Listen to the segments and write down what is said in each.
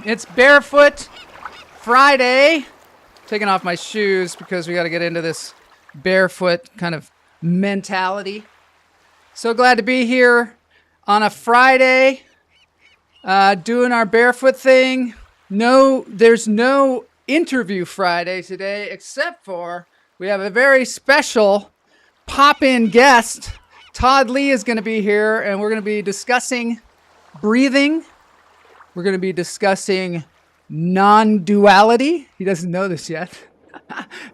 It's Barefoot Friday. Taking off my shoes because we got to get into this barefoot kind of mentality. So glad to be here on a Friday, doing our barefoot thing. No, there's no interview Friday today, except for we have a very special pop-in guest. Todd Lee is going to be here, and we're going to be discussing breathing. We're going to be discussing non-duality. He doesn't know this yet.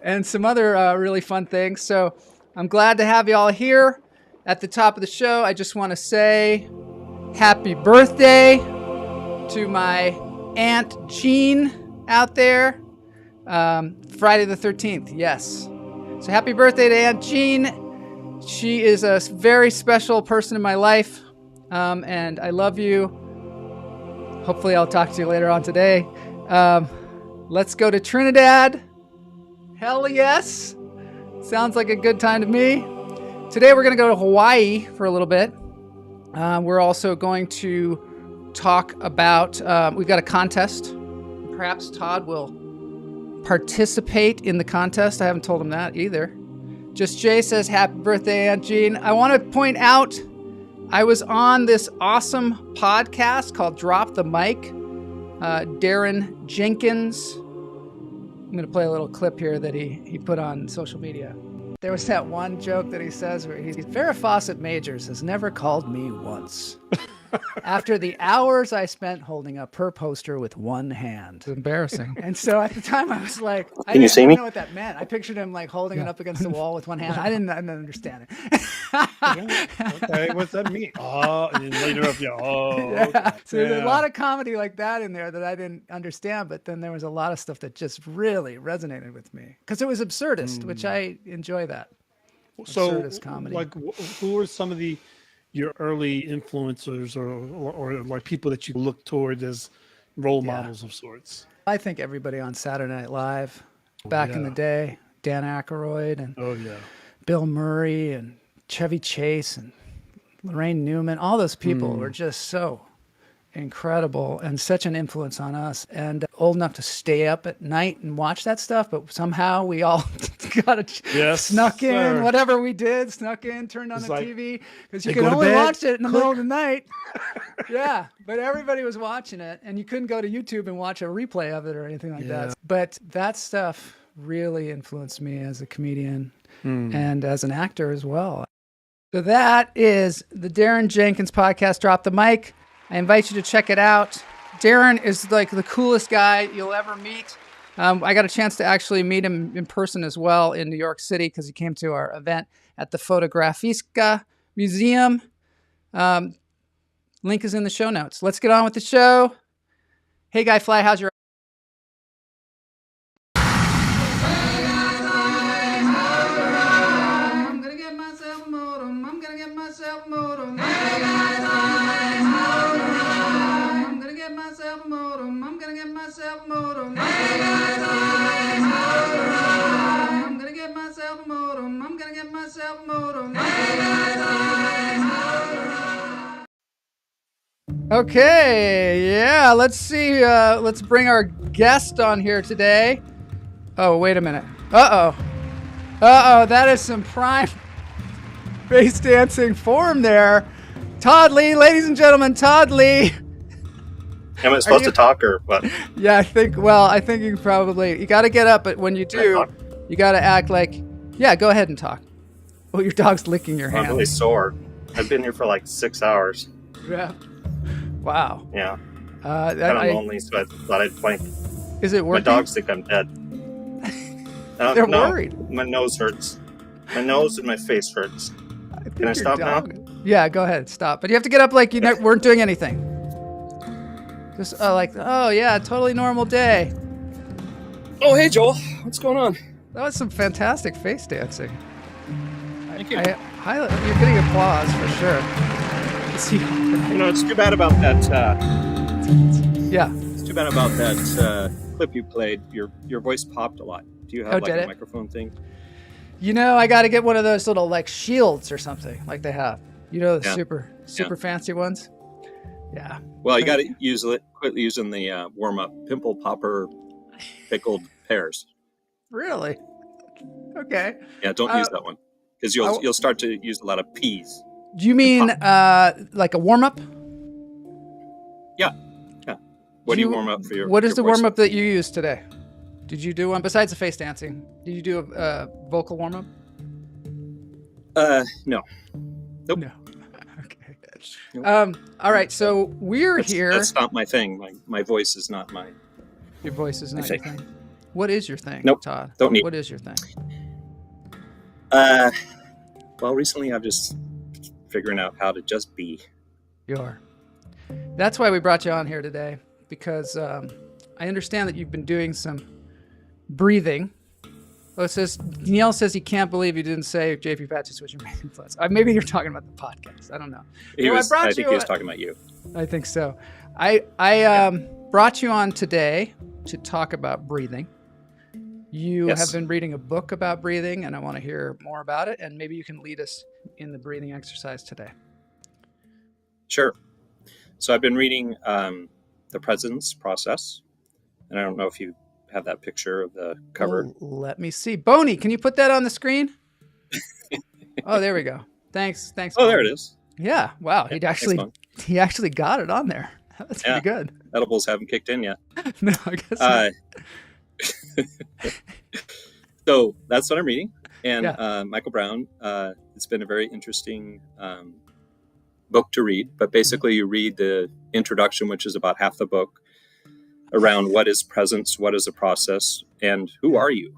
And some other really fun things. So I'm glad to have you all here. At the top of the show, I just want to say happy birthday to my Aunt Jean out there. Friday the 13th, yes. So happy birthday to Aunt Jean. She is a very special person in my life, and I love you. Hopefully I'll talk to you later on today. Let's go to Trinidad. Hell yes. Sounds like a good time to me. Today we're going to go to Hawaii for a little bit. We're also going to talk about, we've got a contest. Perhaps Todd will participate in the contest. I haven't told him that either. Just Jay says, happy birthday, Aunt Jean. I want to point out, I was on this awesome podcast called Drop the Mic. Daren Jenkins. I'm going to play a little clip here that he put on social media. There was that one joke that he says where he's Farrah Fawcett Majors has never called me once. After the hours I spent holding up her poster with one hand. It's embarrassing. And so at the time I was like, I didn't know what that meant. I pictured him like holding it up against the wall with one hand. I didn't understand it. Okay, what's that mean? Oh, and then later up, yeah. Okay. So there's a lot of comedy like that in there that I didn't understand, but then there was a lot of stuff that just really resonated with me because it was absurdist, which I enjoy that. Absurdist comedy. Like, who are some of your early influencers or like people that you look toward as role models of sorts? I think everybody on Saturday Night Live back in the day, Dan Aykroyd and Bill Murray and Chevy Chase and Lorraine Newman, all those people were just so incredible and such an influence on us, and old enough to stay up at night and watch that stuff, but somehow we all snuck in, whatever we did, turned on the TV, because you could only watch it in the middle of the night. Yeah, but everybody was watching it, and you couldn't go to YouTube and watch a replay of it or anything like that. But that stuff really influenced me as a comedian and as an actor as well. So that is the Daren Jenkins podcast, Drop the Mic. I invite you to check it out. Daren is like the coolest guy you'll ever meet. I got a chance to actually meet him in person as well in New York City because he came to our event at the Fotografiska Museum. Link is in the show notes. Let's get on with the show. Hey, Guy Fly, how's your... I'm gonna get myself a modem. I'm gonna get myself a modem. I'm gonna get myself a modem. I'm gonna get myself a modem. I'm gonna get myself a modem. I'm gonna get myself a modem. Okay, yeah, let's see. Let's bring our guest on here today. Oh, wait a minute. Uh-oh, that is some prime face dancing form there. Todd Lee, ladies and gentlemen, Todd Lee. Am I supposed to talk or what? Yeah, I think you got to get up, but when you do, you got to act like, yeah, go ahead and talk. Oh, your dog's licking your hand. I'm really sore. I've been here for like 6 hours. Yeah. Wow. Yeah. Kind of lonely, so I thought I'd plank. Is it working? My dogs think I'm dead. They're worried. My nose hurts. My nose and my face hurts. Can I stop now? Yeah, go ahead. Stop. But you have to get up like you weren't doing anything. Just totally normal day. Oh, hey, Joel. What's going on? That was some fantastic face dancing. Thank you. You're getting applause for sure. It's too bad about that. It's too bad about that clip you played. Your voice popped a lot. Do you have a microphone thing? I got to get one of those little like shields or something like they have. The super fancy ones. Yeah. Well, you got to quit using the warm-up pimple popper pickled pears. Really? Okay. Yeah, don't use that one because you'll start to use a lot of peas. Do you mean like a warm-up? Yeah. What do you warm up for your? What is your the voice? warm-up that you used today? Did you do one besides the face dancing? Did you do a vocal warm-up? No. Nope. No. Okay. Nope. All right. So we're here. That's not my thing. My voice is not my. Your voice is not your thing. What is your thing, Nope. Todd? Don't need. What is your thing? Well, recently I've just figuring out how to just be. You are. That's why we brought you on here today, because I understand that you've been doing some breathing. Oh, it says Neil says he can't believe you didn't say JP Patches was your main influence. Maybe you're talking about the podcast. I don't know. I think he was talking about you. I think so. I brought you on today to talk about breathing. You have been reading a book about breathing, and I want to hear more about it. And maybe you can lead us in the breathing exercise today. Sure. So I've been reading The Presence Process, and I don't know if you have that picture of the cover. Oh, let me see. Boney, can you put that on the screen? Oh, there we go. Thanks. Oh, Boney. there it is. Yeah. Wow. Yeah, he actually got it on there. That's pretty good. Edibles haven't kicked in yet. No, I guess not. So that's what I'm reading. And Michael Brown, it's been a very interesting book to read. But basically, you read the introduction, which is about half the book, around what is presence, what is a process, and who are you?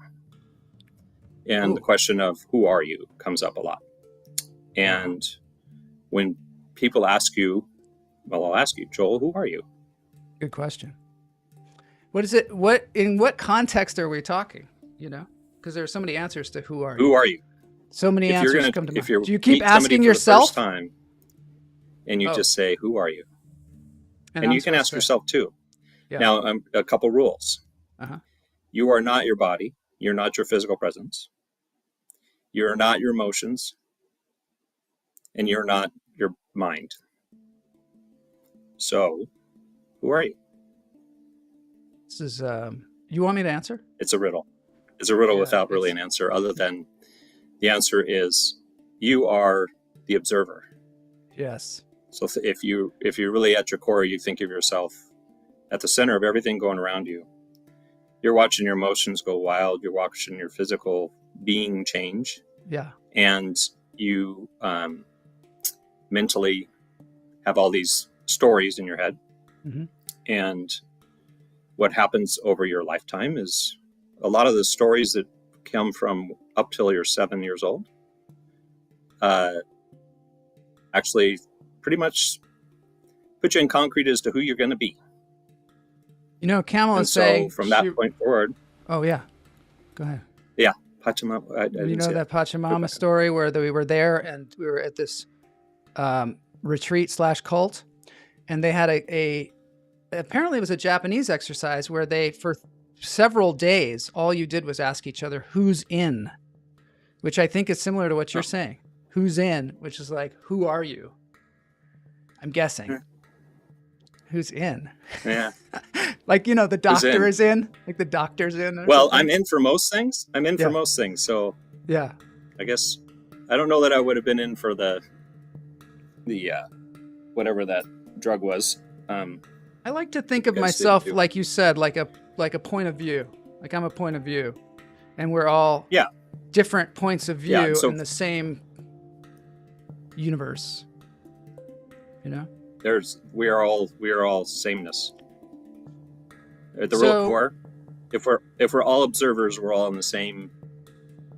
And the question of who are you comes up a lot. And when people ask you, well, I'll ask you, Joel, who are you? Good question. What is it? In what context are we talking? You know, because there are so many answers to who are you. Who are you? So many answers come to mind. Do you keep meet somebody asking for yourself? the first time, and you just say, who are you? And you can ask yourself too. Yeah. Now, a couple rules. Uh-huh. You are not your body. You're not your physical presence. You're not your emotions. And you're not your mind. So, who are you? This is, you want me to answer? It's a riddle. It's a riddle without really an answer, other than the answer is you are the observer. Yes. So if you're really at your core, you think of yourself at the center of everything going around you. You're watching your emotions go wild. You're watching your physical being change. Yeah. And you mentally have all these stories in your head. Mm-hmm. And what happens over your lifetime is a lot of the stories that come from up till you're 7 years old actually pretty much put you in concrete as to who you're going to be. You know, Kamala is saying... So from that point forward... Oh, yeah. Go ahead. Yeah. Pachamama. You know that Pachamama story where we were there and we were at this retreat/cult, and they had apparently it was a Japanese exercise where they, for several days, all you did was ask each other, who's in? Which I think is similar to what you're saying. Who's in? Which is like, who are you? I'm guessing. Who's in? Yeah. Like, you know, the doctor is in. Like the doctor's in. Well, I'm in for most things. For most things. So yeah, I guess I don't know that I would have been in for the whatever that drug was. I like to think of myself, like you said, like a point of view. Like I'm a point of view, and we're all different points of view in the same universe. You know, we are all sameness. At the real core, if we're all observers, we're all in the same.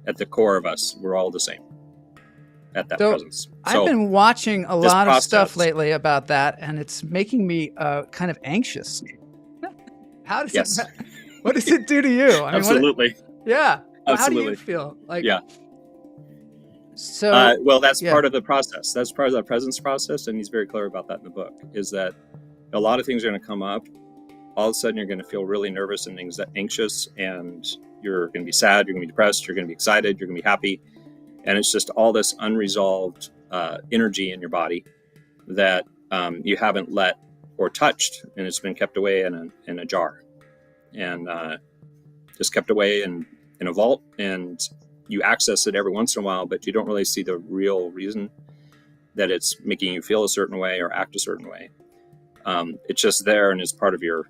At the core of us, we're all the same. At that presence. So I've been watching a lot of stuff lately about that, and it's making me kind of anxious. How does it? What does it do to you? I mean, absolutely. Absolutely. How do you feel? So well, that's part of the process. That's part of the presence process, and he's very clear about that in the book. Is that a lot of things are going to come up. All of a sudden, you're going to feel really nervous and anxious, and you're going to be sad. You're going to be depressed. You're going to be excited. You're going to be happy. And it's just all this unresolved energy in your body that you haven't let or touched, and it's been kept away in a jar, and just kept away in a vault, and you access it every once in a while, but you don't really see the real reason that it's making you feel a certain way or act a certain way. It's just there, and it's part of your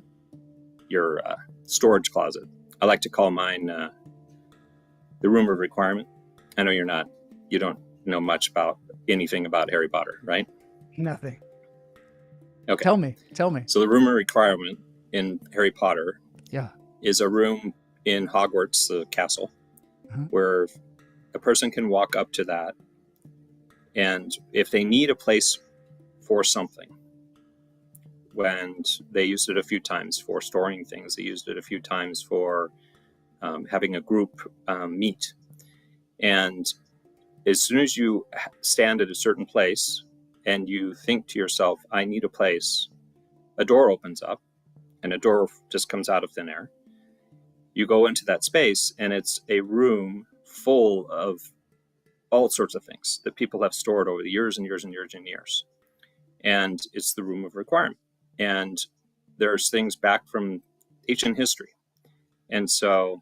storage closet. I like to call mine the room of requirement. I know you don't know much about anything about Harry Potter, right? Nothing. Okay. Tell me. So the room of requirement in Harry Potter is a room in Hogwarts, the castle, where a person can walk up to that, and if they need a place for something, when they used it a few times for storing things, they used it a few times for having a group meet. And as soon as you stand at a certain place and you think to yourself, I need a place, a door opens up, and a door just comes out of thin air. You go into that space, and it's a room full of all sorts of things that people have stored over the years and years and years and years. And it's the room of requirement. And there's things back from ancient history. And so,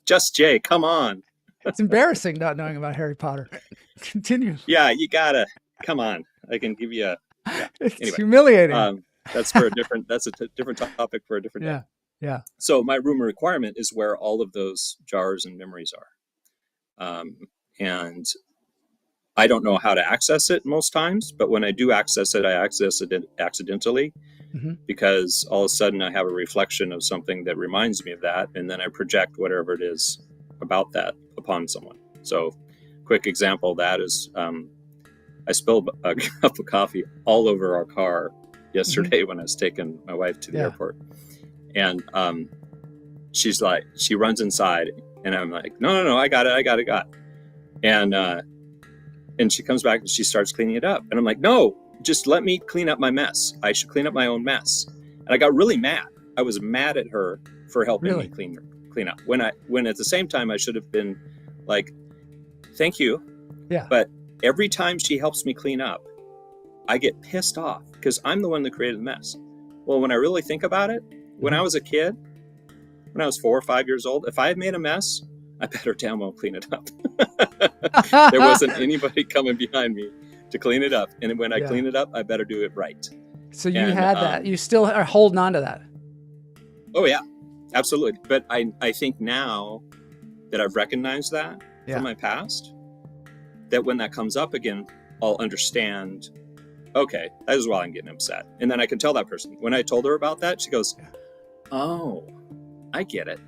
just Jay, come on. It's embarrassing not knowing about Harry Potter. Continue. Yeah, you gotta, come on. I can give you It's humiliating. That's for that's a different topic for a different day. Yeah. So my room of requirement is where all of those jars and memories are. And I don't know how to access it most times, but when I do access it, I access it accidentally, because all of a sudden I have a reflection of something that reminds me of that, and then I project whatever it is about that upon someone. So quick example of that is I spilled a cup of coffee all over our car yesterday when I was taking my wife to the airport. And she runs inside, and I'm like, no, I got it. And she comes back and she starts cleaning it up. And I'm like, no, just let me clean up my mess. I should clean up my own mess. And I got really mad. I was mad at her for helping me clean up. When at the same time, I should have been like, thank you. Yeah. But every time she helps me clean up, I get pissed off because I'm the one that created the mess. Well, when I really think about it, when I was a kid, when I was 4 or 5 years old, if I had made a mess, I better damn well clean it up. There wasn't anybody coming behind me to clean it up. And when I clean it up, I better do it right. So you had that. You still are holding on to that. Oh, yeah, absolutely. But I think now that I've recognized that from my past, that when that comes up again, I'll understand, okay, that is why I'm getting upset. And then I can tell that person. When I told her about that, she goes, oh, I get it.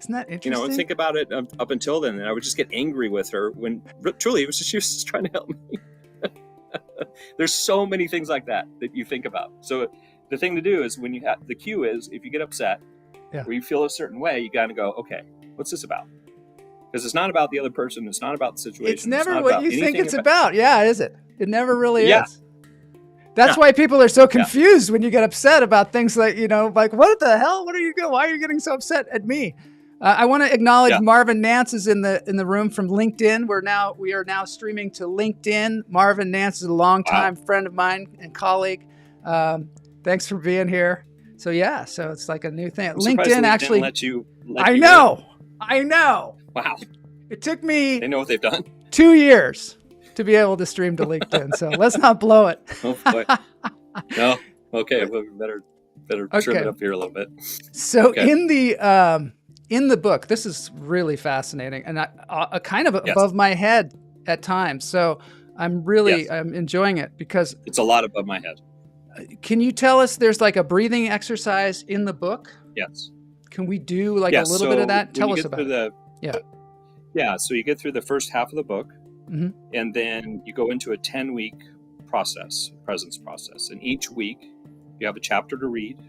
Isn't that interesting? And think about it up until then, and I would just get angry with her when truly she was just trying to help me. There's so many things like that you think about. So the thing to do is when you have the cue is if you get upset or you feel a certain way, you got to go, okay, what's this about? Because it's not about the other person. It's not about the situation. It's never what you think it's about. Yeah, is it? It never really is. That's Yeah. why people are so confused when you get upset about things like, like, what the hell? Why are you getting so upset at me? I want to acknowledge Marvin Nance is in the room from LinkedIn. We are now streaming to LinkedIn. Marvin Nance is a longtime friend of mine and colleague. Thanks for being here. So so it's like a new thing. LinkedIn actually let you I know. Wow. It took me They know what they've done. 2 years to be able to stream to LinkedIn. So let's not blow it. Oh boy. No. Okay. We better trim it up here a little bit. So in the book, this is really fascinating and kind of above my head at times. So I'm really I'm enjoying it because it's a lot above my head. Can you tell us there's like a breathing exercise in the book? Yes. Can we do like a little bit of that? Tell us about it. Yeah. So you get through the first half of the book, and then you go into a 10-week presence process. And each week you have a chapter to read.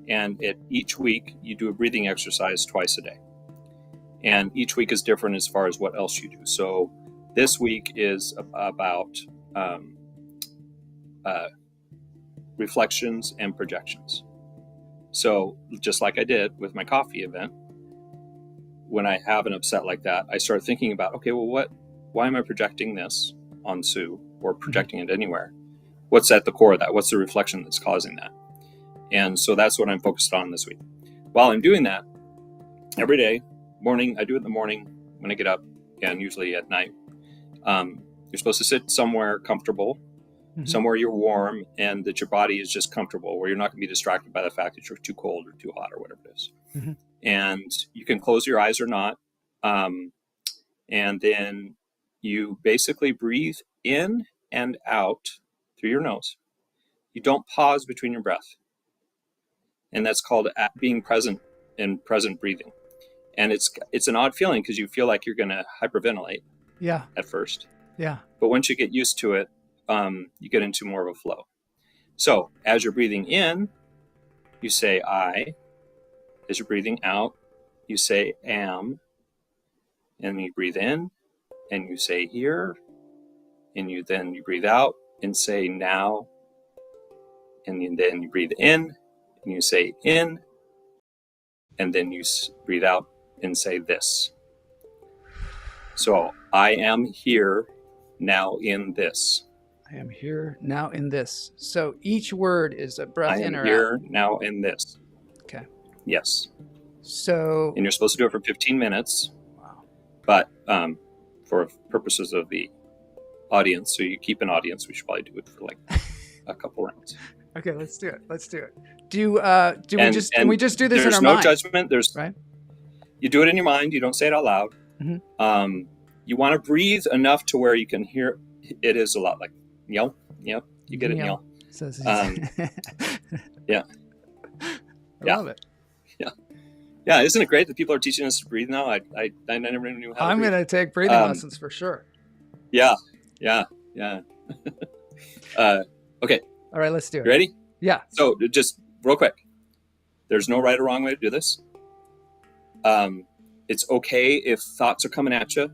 And each week you do a breathing exercise twice a day. And each week is different as far as what else you do. So this week is about reflections and projections. So just like I did with my coffee event, when I have an upset like that, I start thinking about, okay, well, why am I projecting this on Sue or projecting it anywhere? what's at the core of that? What's the reflection that's causing that? And so that's what I'm focused on this week. While I'm doing that, every day, morning, I do it in the morning when I get up, and usually at night. You're supposed to sit somewhere comfortable, somewhere you're warm, and that your body is just comfortable, where you're not going to be distracted by the fact that you're too cold or too hot or whatever it is. And you can close your eyes or not. And then you basically breathe in and out through your nose. You don't pause between your breath. And that's called being present and present breathing. And it's an odd feeling because you feel like you're going to hyperventilate at first. Yeah. But once you get used to it, you get into more of a flow. So as you're breathing in, you say I. As you're breathing out, you say am. And you breathe in and you say here. And you breathe out and say now. And then you breathe in and you say in. And then you breathe out and say this. So I am here now in this. I am here now in this. So each word is a breath in or out. I am here now in this. Okay. Yes. So. And you're supposed to do it for 15 minutes. Wow. But for purposes of the audience, so you keep an audience, we should probably do it for like a couple rounds. Okay, let's do it. Can we just do this in our mind? There's no judgment. Right. You do it in your mind. You don't say it out loud. You want to breathe enough to where you can hear. It is a lot like yell. Yep. You get it, yell. Yeah. I love it. Yeah. Isn't it great that people are teaching us to breathe now? I never knew how to breathe. I'm going to take breathing lessons for sure. Yeah. Okay. All right, let's do it. You ready? Yeah. So just real quick, there's no right or wrong way to do this. It's okay if thoughts are coming at you.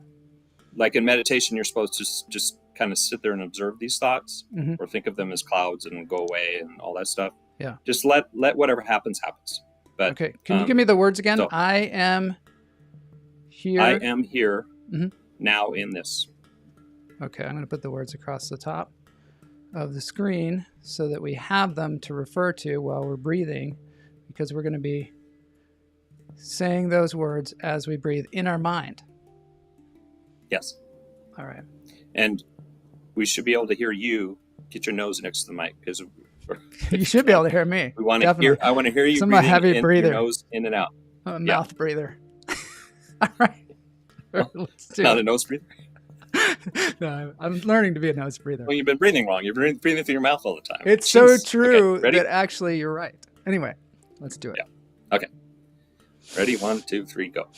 Like in meditation, you're supposed to just kind of sit there and observe these thoughts or think of them as clouds and go away and all that stuff. Yeah. Just let whatever happens. But okay. Can you give me the words again? So, I am here. I am here now in this. Okay. I'm going to put the words across the top of the screen so that we have them to refer to while we're breathing, because we're going to be saying those words as we breathe in our mind. Yes. All right. And we should be able to hear you. Get your nose next to the mic, because you should be able to hear me. We want to hear. I want to hear you. I'm a heavy breather. Your nose in and out. I'm a mouth breather. All right. Let's do Not it. a nose breather. No, I'm learning to be a nose breather. Well, you've been breathing wrong. You're breathing through your mouth all the time. It's so true that actually you're right. Anyway, let's do it. Yeah. Okay. Ready? 1, 2, 3, go.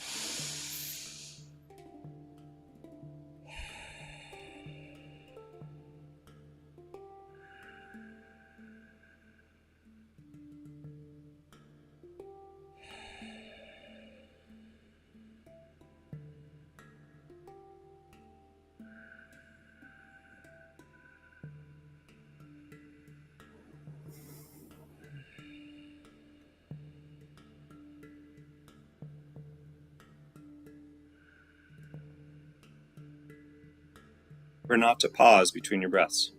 Or not to pause between your breaths.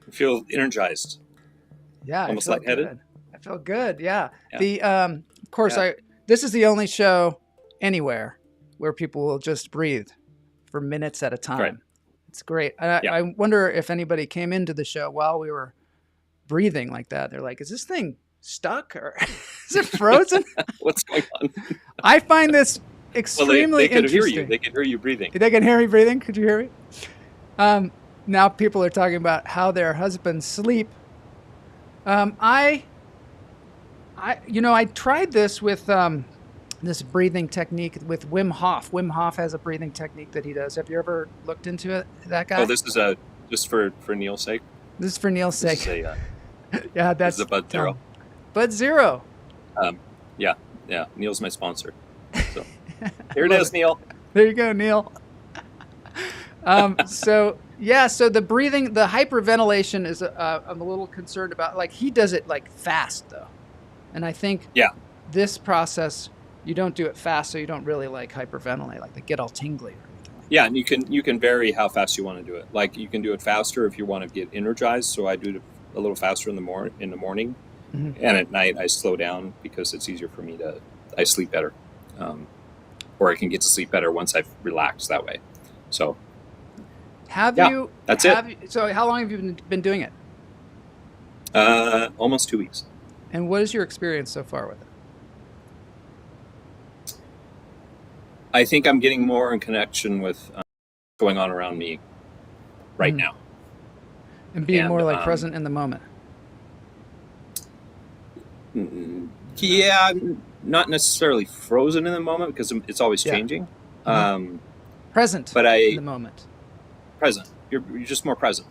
You feel energized. Yeah, almost I feel lightheaded. Good. I feel good. Yeah. The of course, this is the only show anywhere where people will just breathe for minutes at a time. Right. It's great. I wonder if anybody came into the show while we were breathing like that. They're like, is this thing stuck or is it frozen? What's going on? I find this extremely they could interesting. hear you. They could hear you breathing. They can hear me breathing. Could you hear me? Now people are talking about how their husbands sleep. I tried this with this breathing technique with Wim Hof. Wim Hof has a breathing technique that he does. Have you ever looked into it, that guy? Oh, this is just for Neil's sake? This is for Neil's sake. Yeah, that's a Bud Zero. Bud Zero. Yeah. Neil's my sponsor. So here it is, Neil. There you go, Neil. So the breathing, the hyperventilation is I'm a little concerned about. Like he does it like fast though, and I think this process you don't do it fast, so you don't really like hyperventilate, like they get all tingly or anything. Yeah, and you can vary how fast you want to do it. Like you can do it faster if you want to get energized. So I do it a little faster in the morning, and at night I slow down because it's easier for me I sleep better, or I can get to sleep better once I've relaxed that way. So. That's it. So how long have you been doing it? Almost 2 weeks. And what is your experience so far with it? I think I'm getting more in connection with what's going on around me right now. And being more like present in the moment. Yeah, not necessarily frozen in the moment because it's always changing. Present in the moment. Present. You're just more present.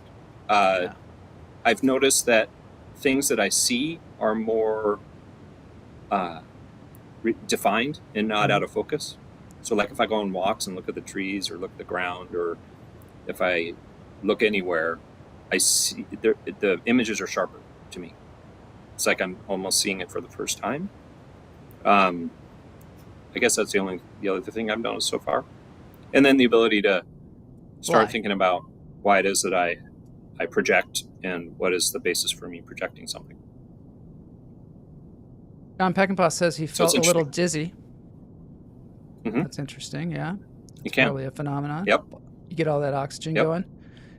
I've noticed that things that I see are more defined and not out of focus. So like if I go on walks and look at the trees or look at the ground, or if I look anywhere, I see the images are sharper to me. It's like I'm almost seeing it for the first time. I guess that's the other thing I've noticed so far. And then the ability to start thinking about why it is that I project and what is the basis for me projecting something. John Peckinpah says he felt a little dizzy. That's interesting, yeah. You can. Probably a phenomenon. Yep. You get all that oxygen going.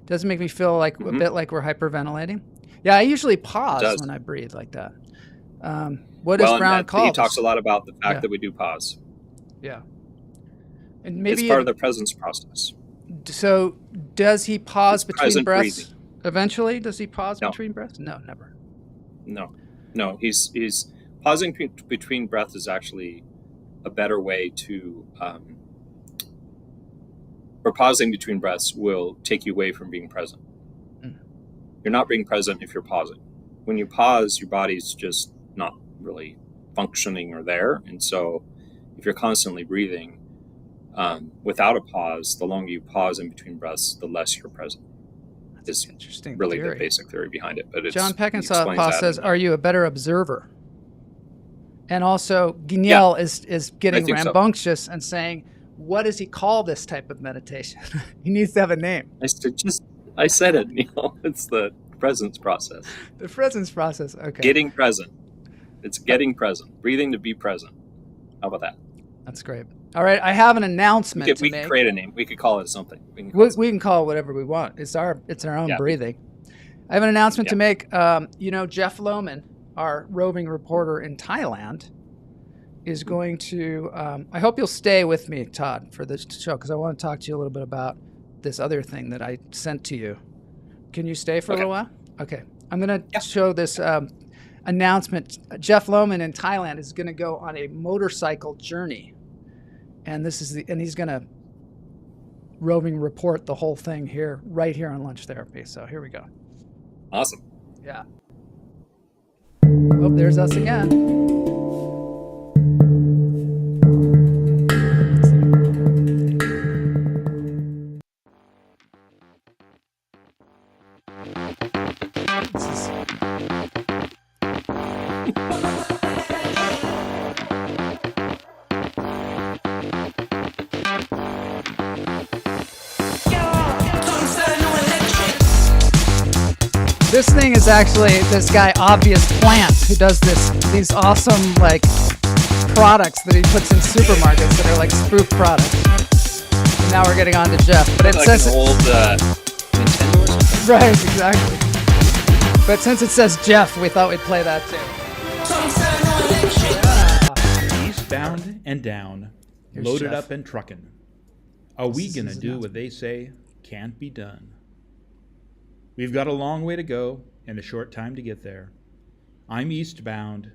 Doesn't make me feel like a bit like we're hyperventilating. Yeah, I usually pause when I breathe like that. What does Brown call He talks a lot about the fact that we do pause. Yeah. And maybe it's part of the presence process. So does he pause between breaths? Breathing. Eventually, does he pause between breaths? No, never. No. He's pausing between breaths is actually a better way to, or pausing between breaths will take you away from being present. You're not being present if you're pausing. When you pause, your body's just not really functioning or there. And so if you're constantly breathing without a pause, the longer you pause in between breaths, the less you're present. It's interesting. Really the basic theory behind it. But John Peckinpah says, "Are you a better observer?" And also, Guignel is getting rambunctious and saying, "What does he call this type of meditation?" He needs to have a name. I said it, Neil. It's the presence process. The presence process. Okay. Getting present. It's getting present. Breathing to be present. How about that? That's great. All right, I have an announcement to make. We could create a name. We could call it something. We can call it whatever we want. It's our own breathing. I have an announcement to make. Jeff Lohman, our roving reporter in Thailand, is going to. I hope you'll stay with me, Todd, for this show because I want to talk to you a little bit about this other thing that I sent to you. Can you stay for a little while? Okay. I'm going to show this announcement. Jeff Lohman in Thailand is going to go on a motorcycle journey. And he's going to roving report the whole thing right here on Lunch Therapy. So here we go. Awesome. Yeah. Oh, there's us again. This thing is actually this guy Obvious Plant who does these awesome products that he puts in supermarkets that are like spoof products. And now we're getting on to Jeff, but it says an old Nintendo or something. Right, exactly. But since it says Jeff, we thought we'd play that too. Eastbound and down, loaded up and truckin'. Are we gonna do what they say can't be done? We've got a long way to go and a short time to get there. I'm eastbound.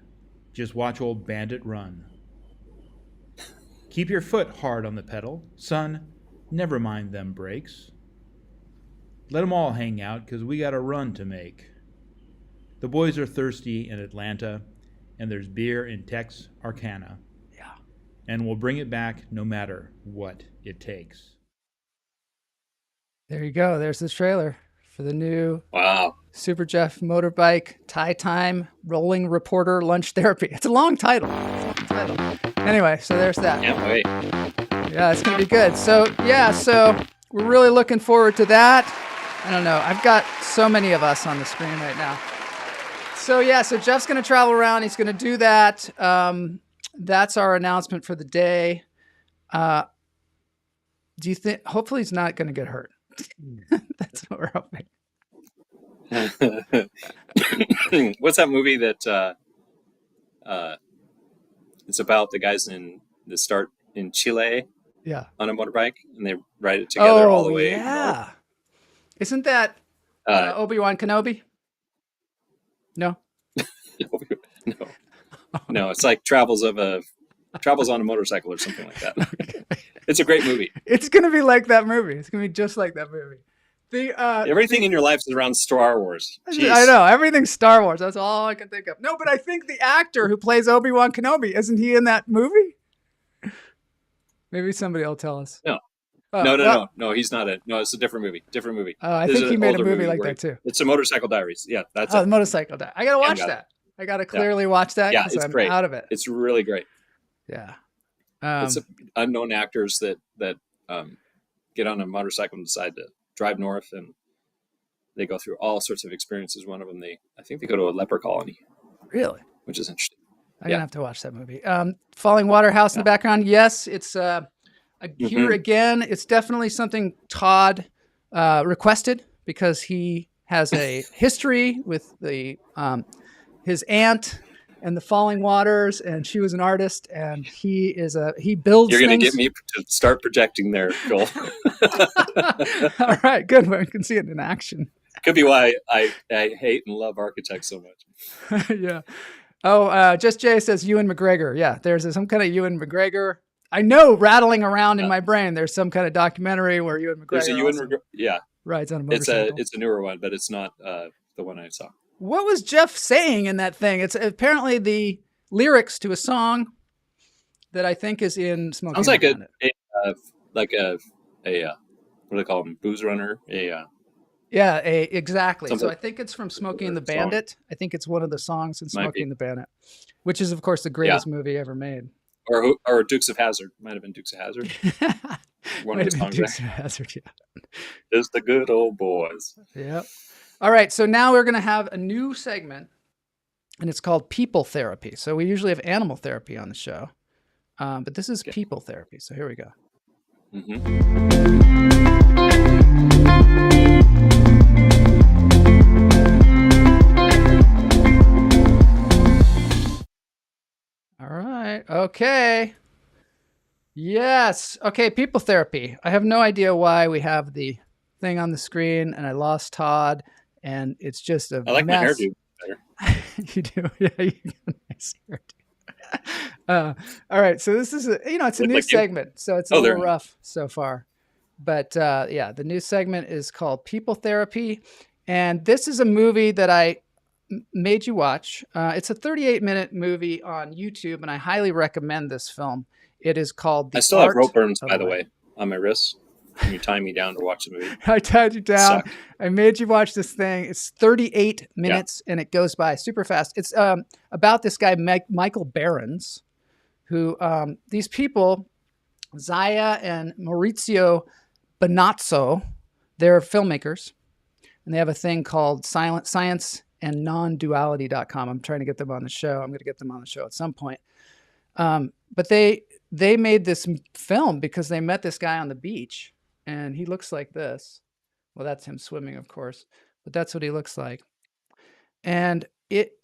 Just watch old Bandit run. Keep your foot hard on the pedal. Son, never mind them brakes. Let them all hang out, 'cause we got a run to make. The boys are thirsty in Atlanta, and there's beer in Texarkana. Yeah. And we'll bring it back no matter what it takes. There you go. There's the trailer for the new Wow. Super Jeff motorbike tie time rolling reporter lunch therapy. It's a long title. Anyway, so there's that. Can't wait. Yeah, it's gonna be good. So we're really looking forward to that. I don't know. I've got so many of us on the screen right now. So Jeff's gonna travel around. He's gonna do that. That's our announcement for the day. Do you think? Hopefully, he's not gonna get hurt. That's what we're hoping. What's that movie that it's about the guys that start in Chile on a motorbike and they ride it together all the way? Yeah. Isn't that Obi-Wan Kenobi? No. No, it's like travels on a motorcycle or something like that. Okay. It's a great movie. It's gonna be like that movie. It's gonna be just like that movie. Everything in your life is around Star Wars. Jeez. I know, everything's Star Wars. That's all I can think of. No, but I think the actor who plays Obi-Wan Kenobi, isn't he in that movie? Maybe somebody will tell us. No. Oh, No, he's not it. No, it's a different movie. I think he made a movie like that too. It's a Motorcycle Diaries. Yeah, that's it. the Motorcycle Diaries. I gotta watch that. I gotta clearly watch that because I'm great. out of it. It's really great. Yeah. It's unknown actors that get on a motorcycle and decide to drive north, and they go through all sorts of experiences. One of them, I think they go to a leper colony. Really? Which is interesting. I'm gonna have to watch that movie. Falling Water House in the background. Yes, it's here again. It's definitely something Todd requested because he has a history with his aunt and the Falling Waters, and she was an artist, and he builds. You're going to things. get me to start projecting there, Phil. All right, good. We can see it in action. Could be why I hate and love architects so much. Yeah. Oh, Just Jay says Ewan McGregor. Yeah, there's some kind of Ewan McGregor. I know, rattling around in my brain, there's some kind of documentary where Ewan McGregor. There's a Ewan McGregor. Yeah. Rides on a motorcycle. It's a newer one, but it's not the one I saw. What was Jeff saying in that thing? It's apparently the lyrics to a song that I think is in Smoking. Sounds like a what do they call them? Booze runner. Exactly. Something. So I think it's from Smoking the Bandit. I think it's one of the songs in Smoking the Bandit, which is of course the greatest movie ever made. Or Dukes of Hazzard. Might have been Dukes of Hazzard. One of the songs Dukes there. of Hazzard, yeah. Just the good old boys. Yep. All right, so now we're going to have a new segment, and it's called People Therapy. So we usually have animal therapy on the show, but this is people therapy. So here we go. All right. Okay. Yes. Okay, people therapy. I have no idea why we have the thing on the screen, and I lost Todd. And it's just a I like mess. my hairdo better. You do, yeah. You got a nice hairdo. All right, so this is it's a new segment, so it's a little rough so far. But the new segment is called People Therapy, and this is a movie that I made you watch. It's a 38-minute movie on YouTube, and I highly recommend this film. It is called The I still Art have rope burns, of by the Life. way, on my wrists. You tie me down to watch the movie. I tied you down. Sucked. I made you watch this thing. It's 38 minutes and it goes by super fast. It's about this guy, Michael Behrens, who these people, Zaya and Maurizio Bonazzo, they're filmmakers, and they have a thing called Science and Non-duality.com. I'm trying to get them on the show. I'm going to get them on the show at some point. But they made this film because they met this guy on the beach. And he looks like this. Well, that's him swimming, of course, but that's what he looks like. And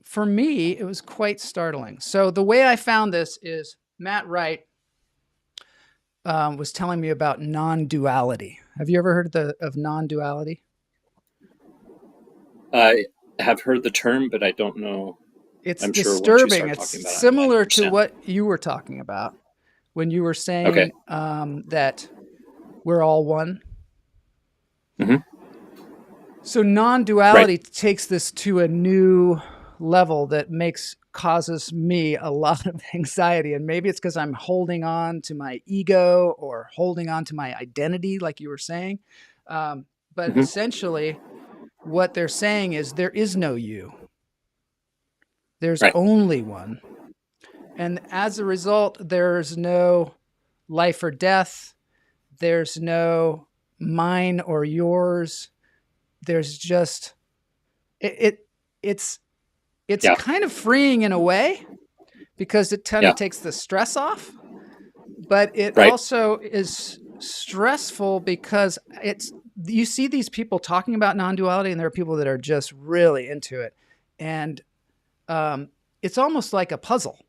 for me, it was quite startling. So the way I found this is Matt Wright was telling me about non-duality. Have you ever heard of non-duality? I have heard the term, but I don't know. It's I'm disturbing. Sure It's similar to what you were talking about when you were saying that we're all one. Mm-hmm. So non-duality takes this to a new level that causes me a lot of anxiety. And maybe it's because I'm holding on to my ego or holding on to my identity, like you were saying. but essentially what they're saying is there is no you. There's only one. And as a result, there's no life or death. There's no mine or yours. There's just it's kind of freeing in a way, because it kind of takes the stress off, but it also is stressful because you see these people talking about non-duality, and there are people that are just really into it, and it's almost like a puzzle,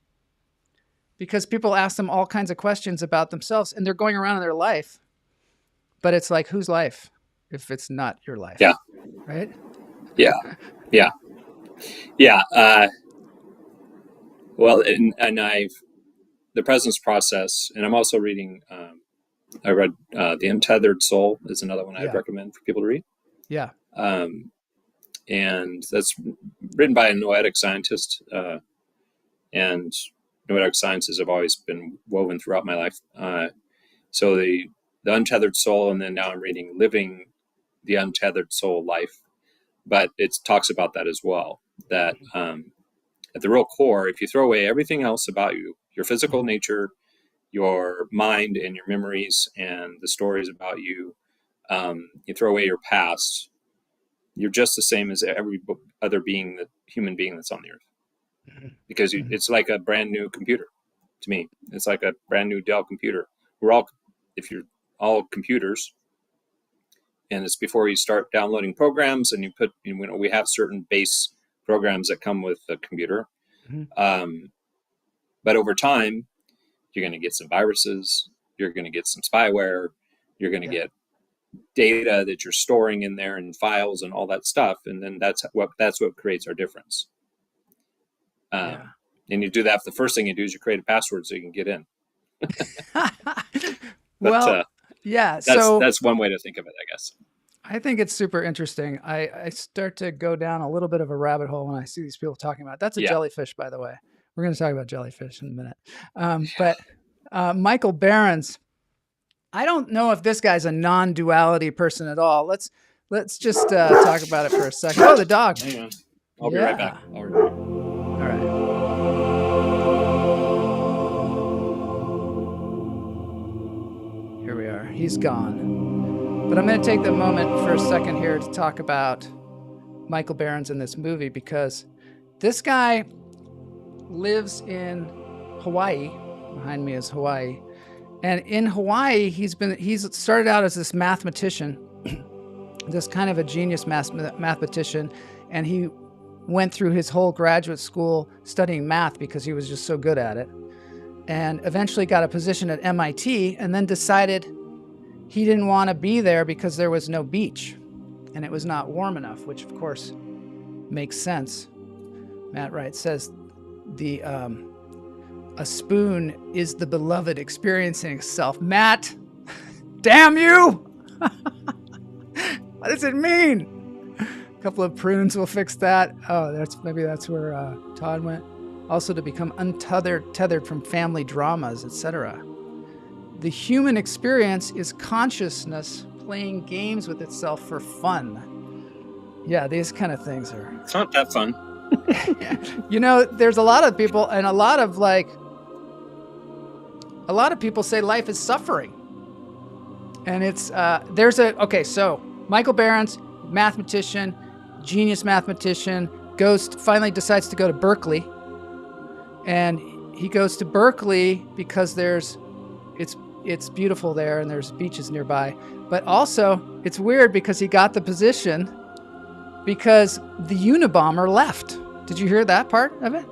because people ask them all kinds of questions about themselves, and they're going around in their life, but it's like, whose life if it's not your life? Yeah. Right? Yeah. Well, and the presence process, and I'm also reading, I read The Untethered Soul is another one I'd recommend for people to read. Yeah. And that's written by a noetic scientist, and noetic sciences have always been woven throughout my life. So the Untethered Soul, and then now I'm reading Living the Untethered Soul Life. But it talks about that as well, that at the real core, if you throw away everything else about you, your physical nature, your mind and your memories and the stories about you, you throw away your past, you're just the same as every other human being that's on the earth. Because it's like a brand new computer to me. It's like a brand new Dell computer. If you're all computers, and it's before you start downloading programs, and we have certain base programs that come with the computer. But over time, you're going to get some viruses, you're going to get some spyware, you're going to get data that you're storing in there and files and all that stuff. And then that's what creates our difference. And you do that. The first thing you do is you create a password so you can get in. That's one way to think of it, I guess. I think it's super interesting. I start to go down a little bit of a rabbit hole when I see these people talking about it. That's a jellyfish, by the way. We're going to talk about jellyfish in a minute. But Michael Behrens, I don't know if this guy's a non-duality person at all. Let's just talk about it for a second. Oh, the dog. Hang on. I'll be right back. All right. Here we are. He's gone. But I'm going to take the moment for a second here to talk about Michael Behrens in this movie, because this guy lives in Hawaii. Behind me is Hawaii. And in Hawaii, he's started out as this mathematician, this kind of a genius mathematician, and he went through his whole graduate school studying math because he was just so good at it, and eventually got a position at MIT, and then decided he didn't want to be there because there was no beach and it was not warm enough, which of course makes sense. Matt Wright says a spoon is the beloved experiencing itself. Matt, damn you! What does it mean? A couple of prunes will fix that. Oh, maybe that's where Todd went. Also, to become tethered from family dramas, etc. The human experience is consciousness playing games with itself for fun. Yeah, these kind of things are... It's not that fun. There's a lot of people, and a lot of people say life is suffering. And it's, so Michael Behrens, mathematician, genius mathematician, finally decides to go to Berkeley. And he goes to Berkeley because it's beautiful there and there's beaches nearby. But also, it's weird because he got the position because the Unabomber left. Did you hear that part of it?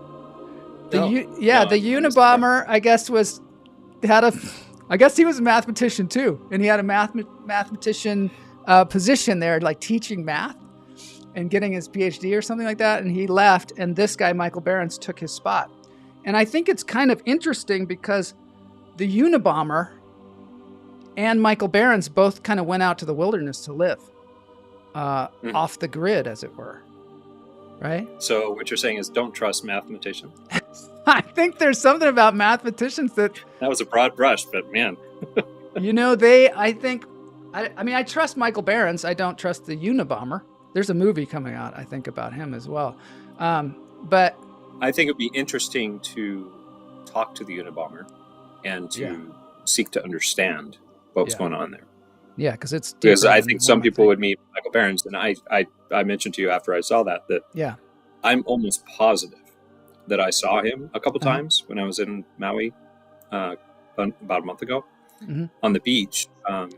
The Unabomber, I guess, I guess he was a mathematician too. And he had a mathematician position there, like teaching math and getting his PhD or something like that. And he left, and this guy, Michael Behrens, took his spot. And I think it's kind of interesting because the Unabomber and Michael Behrens both kind of went out to the wilderness to live off the grid, as it were. Right? So what you're saying is don't trust mathematicians? I think there's something about mathematicians that was a broad brush, but man. I think I mean, I trust Michael Behrens. I don't trust the Unabomber. There's a movie coming out, I think, about him as well. But I think it'd be interesting to talk to the Unabomber and to seek to understand what was going on there. Yeah, because it's because I think some people would meet Michael Behrens, and I mentioned to you after I saw that I'm almost positive that I saw him a couple times when I was in Maui about a month ago on the beach, and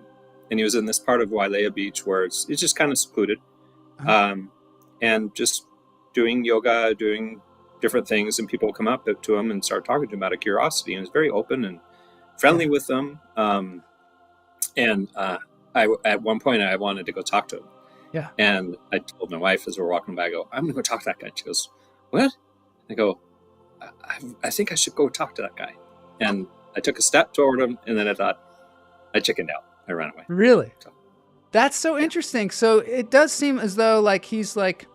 he was in this part of Wailea Beach where it's just kind of secluded, and just doing yoga, doing different things, and people come up to him and start talking to him out of curiosity, and he's very open and friendly with them. I at one point I wanted to go talk to him. Yeah. And I told my wife as we're walking by, I go, I'm gonna go talk to that guy. She goes, what? I go, I think I should go talk to that guy. And I took a step toward him, and then I thought, I chickened out. I ran away. Really? That's so interesting. So it does seem as though like he's like,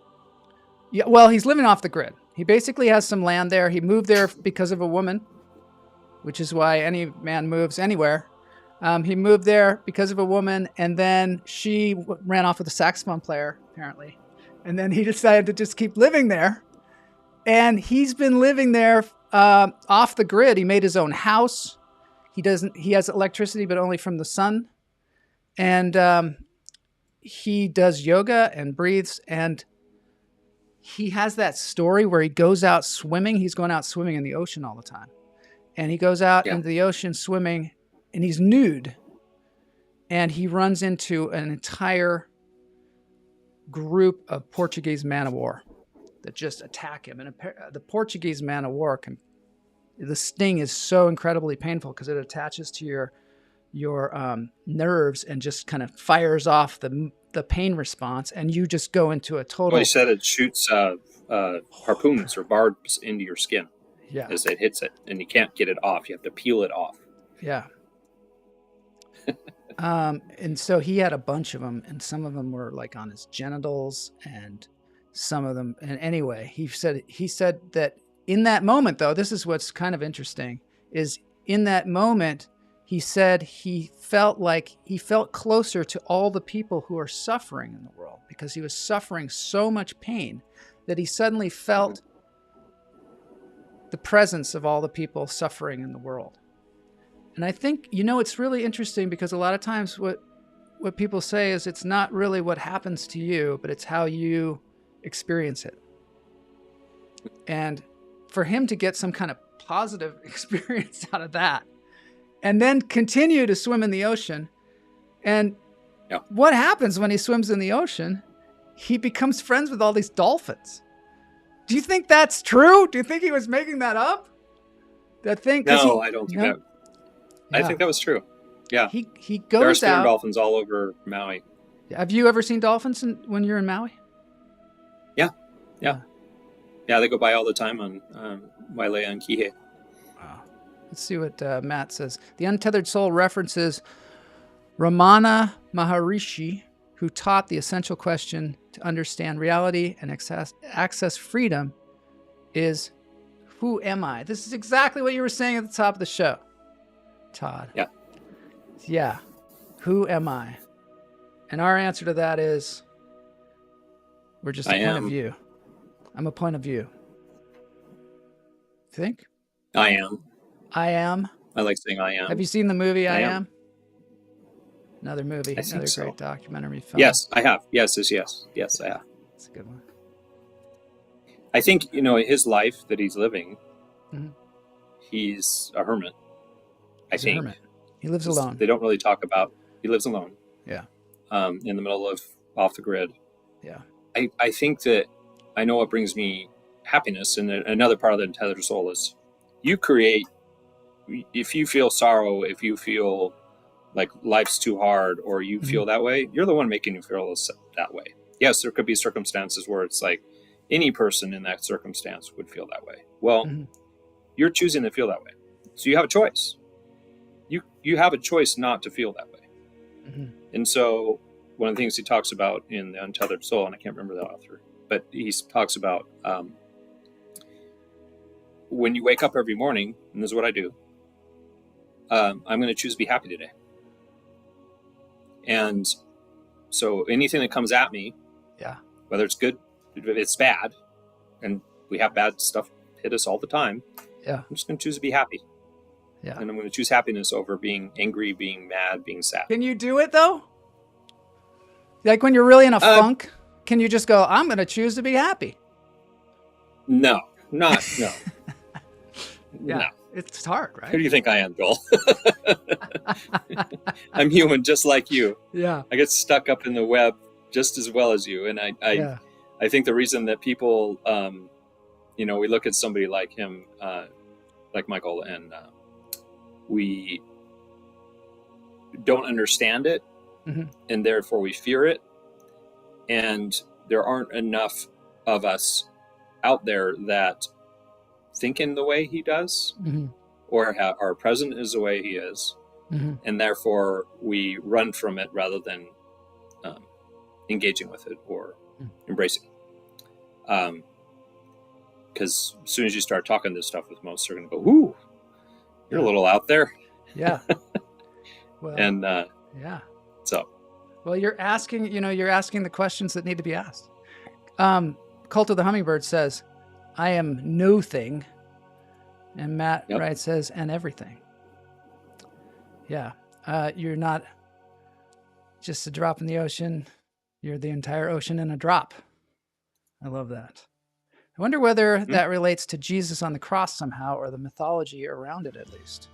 he's living off the grid. He basically has some land there. He moved there because of a woman, which is why any man moves anywhere. He moved there because of a woman, and then she ran off with a saxophone player, apparently. And then he decided to just keep living there. And he's been living there off the grid. He made his own house. He has electricity, but only from the sun. And he does yoga and breathes. And he has that story where he goes out swimming. He's going out swimming in the ocean all the time. And he goes out into the ocean swimming, and he's nude. And he runs into an entire group of Portuguese man-of-war that just attack him. And the Portuguese man-of-war the sting is so incredibly painful because it attaches to your nerves and just kind of fires off the pain response, and you just go into a total. Well, he said it shoots harpoons or barbs into your skin as it hits it, and you can't get it off. You have to peel it off. Yeah. And so he had a bunch of them, and some of them were like on his genitals, and some of them. And anyway, he said that in that moment, though, this is what's kind of interesting, is in that moment, he said he felt closer to all the people who are suffering in the world, because he was suffering so much pain that he suddenly felt the presence of all the people suffering in the world. And I think, it's really interesting because a lot of times what people say is it's not really what happens to you, but it's how you experience it. And for him to get some kind of positive experience out of that, and then continue to swim in the ocean. And what happens when he swims in the ocean? He becomes friends with all these dolphins. Do you think that's true? Do you think he was making that up? That thing? No, I don't think that. I think that was true. Yeah. He goes there are spinner out. dolphins all over Maui. Have you ever seen dolphins when you're in Maui? Yeah, they go by all the time on Wailea and Kihei. Wow. Let's see what Matt says. The Untethered Soul references Ramana Maharishi, who taught the essential question to understand reality and access freedom is, who am I? This is exactly what you were saying at the top of the show, Todd. Yeah. Who am I? And our answer to that is, we're just a point of view. I'm a point of view. Think? I am. I am. I like saying I am. Have you seen the movie I Am? Another movie. Another great documentary film. Yes, I have. Yes, I have. It's a good one. I think, his life that he's living, he's a hermit. I think. A hermit. He lives alone. They don't really talk about, he lives alone. Yeah. In the middle of off the grid. Yeah. I think that I know what brings me happiness, and another part of the Untethered Soul is you create. If you feel sorrow, if you feel like life's too hard, or you feel that way, you're the one making you feel that way. Yes, there could be circumstances where it's like any person in that circumstance would feel that way. Well, you're choosing to feel that way. So you have a choice. You have a choice not to feel that way. And so one of the things he talks about in the Untethered Soul, and I can't remember the author, but he talks about when you wake up every morning, and this is what I do, I'm going to choose to be happy today. And so anything that comes at me, whether it's good, if it's bad, and we have bad stuff hit us all the time, I'm just going to choose to be happy. And I'm going to choose happiness over being angry, being mad, being sad. Can you do it though? Like when you're really in a funk, can you just go, I'm going to choose to be happy? No. No. It's hard, right? Who do you think I am, Joel? I'm human just like you. Yeah. I get stuck up in the web just as well as you. And I think the reason that people, we look at somebody like him, like Michael, and we don't understand it, and therefore we fear it. And there aren't enough of us out there that think in the way he does, or are present as the way he is, and therefore we run from it rather than engaging with it or embracing it. Because as soon as you start talking this stuff with most, they're going to go, "Ooh, you're a little out there." Yeah. Well, and so. Well, you're asking the questions that need to be asked. Cult of the Hummingbird says, I am no thing. And Matt Wright says, and everything. Yeah. You're not just a drop in the ocean. You're the entire ocean in a drop. I love that. I wonder whether that relates to Jesus on the cross somehow, or the mythology around it at least.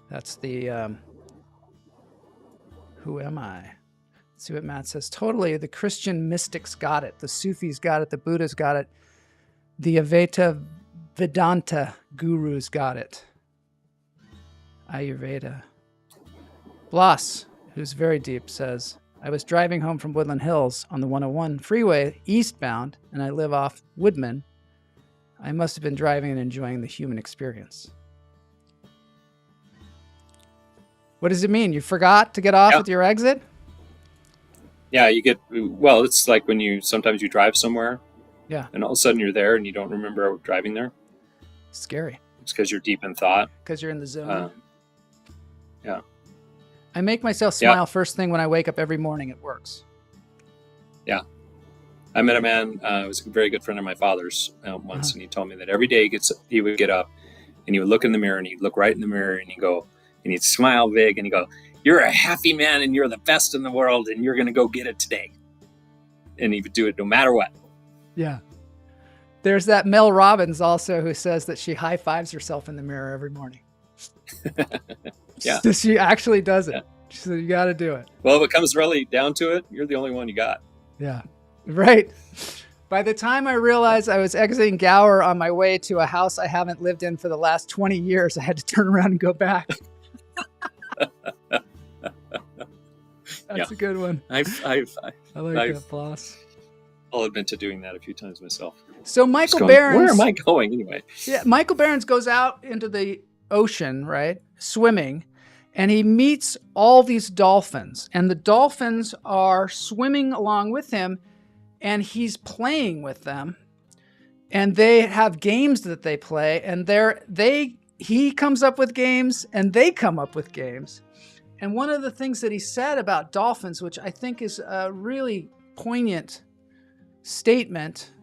That's the, who am I? Let's see what Matt says. Totally, the Christian mystics got it. The Sufis got it. The Buddhas got it. The Advaita Vedanta gurus got it. Ayurveda. Bloss, who's very deep, says, I was driving home from Woodland Hills on the 101 freeway eastbound, and I live off Woodman. I must have been driving and enjoying the human experience. What does it mean? You forgot to get off at your exit? Yeah, it's like when sometimes you drive somewhere. Yeah. And all of a sudden you're there and you don't remember driving there. Scary. It's because you're deep in thought. Because you're in the zone. Yeah. I make myself smile first thing when I wake up every morning. It works. Yeah. I met a man, who was a very good friend of my father's once, and he told me that every day he would get up and he would look in the mirror, and he'd look right in the mirror, and he'd smile big, and he'd go, you're a happy man and you're the best in the world and you're going to go get it today. And he would do it no matter what. Yeah. There's that Mel Robbins also who says that she high fives herself in the mirror every morning. Yeah. She actually does it. She said, you got to do it. Well, if it comes really down to it, you're the only one you got. Yeah. Right. By the time I realized I was exiting Gower on my way to a house I haven't lived in for the last 20 years, I had to turn around and go back. That's a good one. I like that, boss. I'll admit to doing that a few times myself. So Michael Behrens... Where am I going anyway? Yeah, Michael Behrens goes out into the ocean, right, swimming, and he meets all these dolphins. And the dolphins are swimming along with him, and he's playing with them. And they have games that they play, and he comes up with games, and they come up with games. And one of the things that he said about dolphins, which I think is a really poignant statement,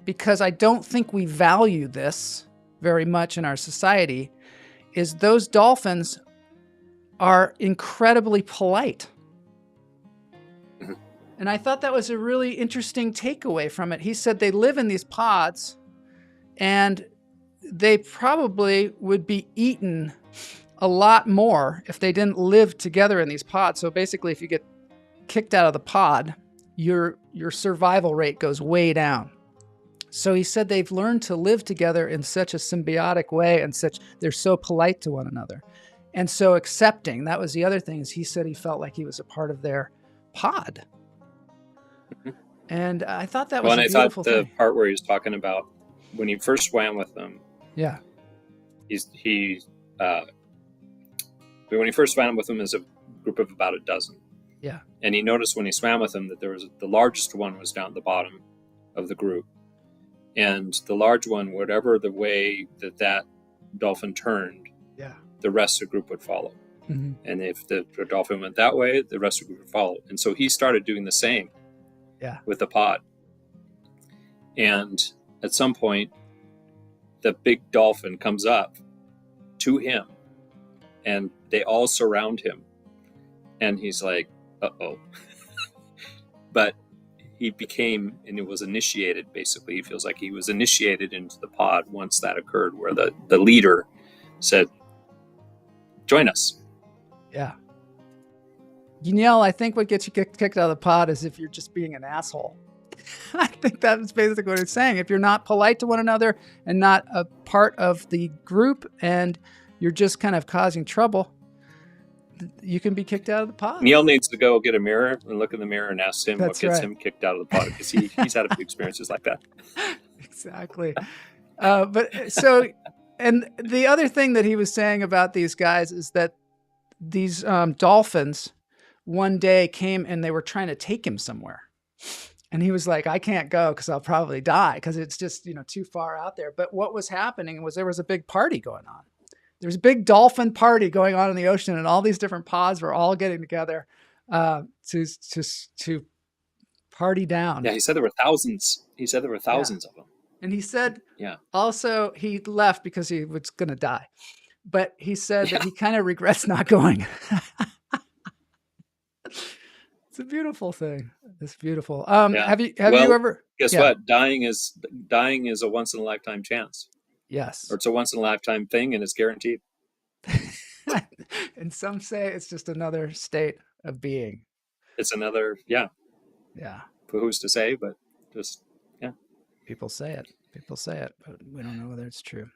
because I don't think we value this very much in our society, is those dolphins are incredibly polite. Mm-hmm. And I thought that was a really interesting takeaway from it. He said they live in these pods, and they probably would be eaten a lot more if they didn't live together in these pods. So basically, if you get kicked out of the pod, your survival rate goes way down. So he said they've learned to live together in such a symbiotic way, and they're so polite to one another and so accepting. That was the other thing, is he said he felt like he was a part of their pod. Mm-hmm. And I thought that was a beautiful thing. The part where he was talking about when he first swam with them. Yeah. When he first swam with them as a group of about a dozen. Yeah. And he noticed when he swam with them that the largest one was down at the bottom of the group. And the large one, whatever the way that dolphin turned, the rest of the group would follow. And if the dolphin went that way, the rest of the group would follow. And so he started doing the same with the pod. And at some point, the big dolphin comes up to him, and they all surround him. And he's like, uh-oh. But he became, and it was initiated, basically. He feels like he was initiated into the pod once that occurred, where the leader said, join us. Yeah. Danielle, I think what gets you kicked out of the pod is if you're just being an asshole. I think that's basically what it's saying. If you're not polite to one another and not a part of the group and you're just kind of causing trouble, you can be kicked out of the pod. Neil needs to go get a mirror and look in the mirror and ask him what gets him kicked out of the pod, because he's had a few experiences like that. Exactly. But so, and the other thing that he was saying about these guys is that these dolphins one day came and they were trying to take him somewhere. And he was like, I can't go because I'll probably die because it's just, too far out there. But what was happening was there was a big party going on. There's a big dolphin party going on in the ocean, and all these different pods were all getting together to party down. Yeah, he said there were thousands. Of them. And he said also he left because he was going to die. But he said that he kind of regrets not going. It's a beautiful thing. It's beautiful. Have you ever? Guess what? Dying is a once in a lifetime chance. Yes. Or it's a once in a lifetime thing, and it's guaranteed. And some say it's just another state of being. It's another, yeah. Who's to say? But just People say it, but we don't know whether it's true.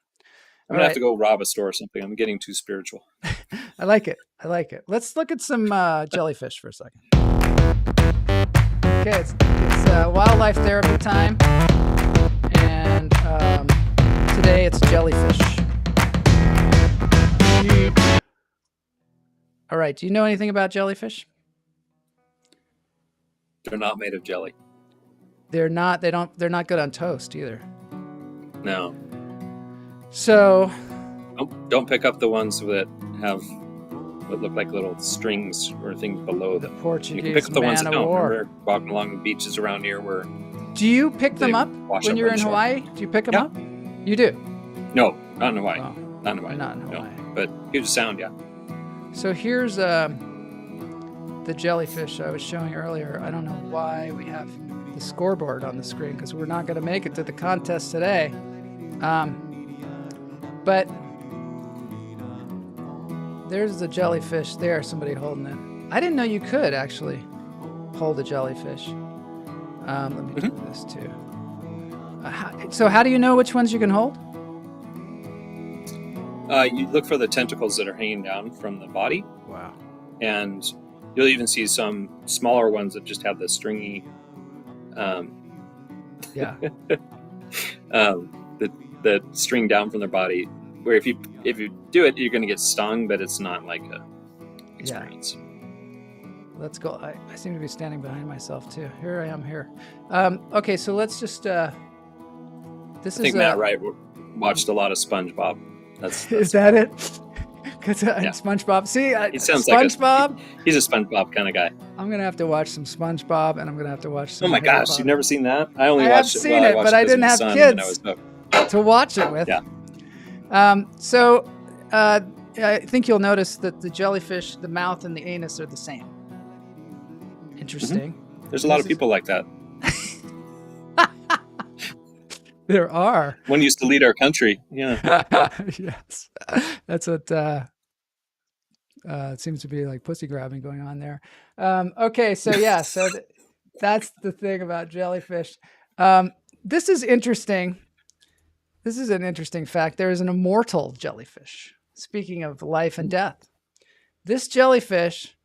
I'm gonna have to go rob a store or something. I'm getting too spiritual. I like it. Let's look at some jellyfish for a second. Okay, it's wildlife therapy time, and today it's jellyfish. All right. Do you know anything about jellyfish? They're not made of jelly. They're not. They're not good on toast either. No. So. Don't pick up the ones that have what look like little strings or things below them. Portuguese you can pick up the ones that don't. War. We're walking along the beaches around here where. Do you pick them up when you're in Hawaii? Do you pick them up? You do? No, not in Hawaii. Oh, not in Hawaii. Not in Hawaii. No. But here's the sound, So here's the jellyfish I was showing earlier. I don't know why we have the scoreboard on the screen because we're not going to make it to the contest today. But there's the jellyfish there, somebody holding it. I didn't know you could actually hold a jellyfish. Let me do this too. So how do you know which ones you can hold? You look for the tentacles that are hanging down from the body. Wow. And you'll even see some smaller ones that just have the stringy the string down from their body, where if you do it, you're going to get stung, but it's not like a experience. Let's go. I seem to be standing behind myself too. Here I am here. Okay, so let's just I think Matt Wright watched a lot of SpongeBob. That's is that it? Because SpongeBob. See, he sounds SpongeBob. He's a SpongeBob kind of guy. I'm gonna have to watch some SpongeBob, and I'm gonna have to watch some. Oh my gosh, Bob. You've never seen that? I have seen it, but I didn't have kids to watch it with. Yeah. So I think you'll notice that the jellyfish, the mouth and the anus are the same. Interesting. Mm-hmm. There's a lot of people like that. There are. One used to lead our country. Yeah. Yes. That's what it seems to be like pussy grabbing going on there. Okay. So that's the thing about jellyfish. This is interesting. This is an interesting fact. There is an immortal jellyfish. Speaking of life and death, this jellyfish,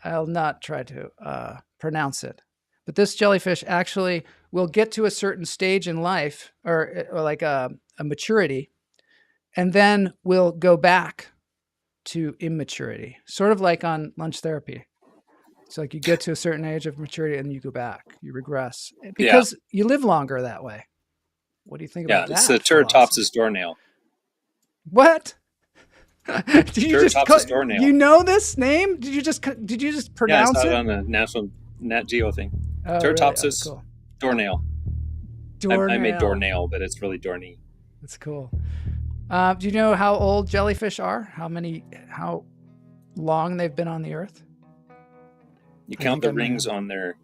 I'll not try to pronounce it, but this jellyfish actually will get to a certain stage in life or like a maturity, and then will go back to immaturity, sort of like on lunch therapy. It's like you get to a certain age of maturity and you go back, you regress because you live longer that way. What do you think about that? Yeah, it's the Turritopsis doornail. What? Did you just Turritopsis doornail. You know this name? Did you just pronounce I saw it? it on the National Nat Geo thing. Oh, Turritopsis really? Oh, doornail. cool. I made doornail, but it's really dorney. That's cool. Do you know how old jellyfish are? How long they've been on the earth? You count the rings on their